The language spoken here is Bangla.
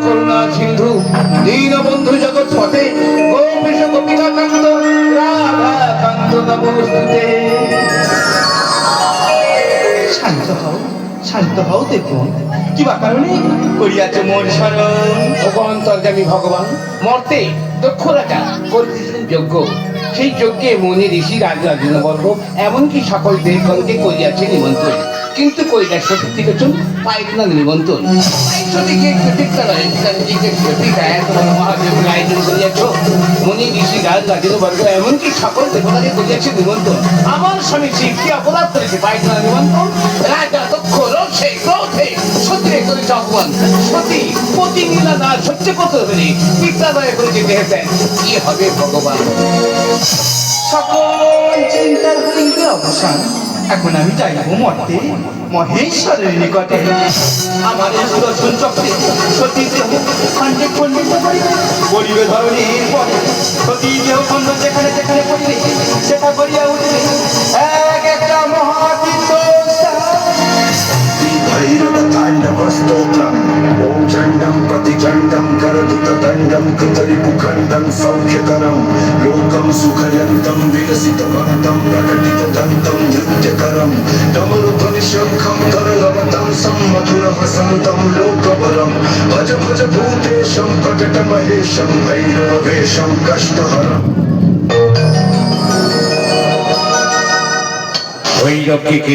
করুণা সিন্ধু দীনবন্ধু জগৎপথে গোপীশ গোপিকাকান্ত রাধাকান্ত নমস্তুতে। শান্ত হও দেখুন, কিবা কারণে করিয়াছে মোর স্মরণ। অন্তর্যামী ভগবান মর্তে দক্ষ রাজা করিতেছিলেন যজ্ঞ। সেই যজ্ঞে মুনি ঋষি রাজরাজনবর্গ এমনকি সকল দেবগণকে করিয়াছে নিমন্ত্রণ, কিন্তু কৈলাস ত্রিলোচন পাইল না নিমন্ত্রণ। সতীকে প্রতীক্ষালয়ে পিতাজিকে মহাদেব আয়োজন করিয়াছ। মুনি ঋষি রাজরাজনবর্গ এমনকি সকল দেবতাকে করিয়াছে নিমন্ত্রণ। আমার স্বামী শ্রী কি অপরাধ করেছে পাইল না নিমন্ত্রণ? রাজা দক্ষ রোষে ক্রোধে সতীরে করেছে অপমান। সতী পতি নীলা না সহ্য করতে পেরে পিতালয়ে করে যেতে হেতেন। কি হবে ভগবান? সকল চিন্তার হইবে অবসান। এখন আমি যাইব মর্তে মহেশ্বরের নিকটে। আমার সুদর্শন চক্রে সতী দেহ খণ্ডে খণ্ডিত করিবে ধরণীর পরে। সতী দেহ খণ্ড যেখানে যেখানে পড়িবে সেটা করিয়া উঠবে এক একটা মহাতীর্থ। भैरवताण्डवस्तोत्रम् ॐ चण्डं प्रतिचण्डं करदुतदण्डं कृतरिपुखण्डं सौख्यकरं लोकं सुखयन्तं विलसितवन्तं प्रकटितदन्तं नृत्यकरं डमरुध्वनिशङ्खं तरलवतं सम्मधुरवसन्तं लोकवरं भज भज भूतेशं प्रकटमहेशं भैरववेशं कष्टहरम्। ভৈরবকে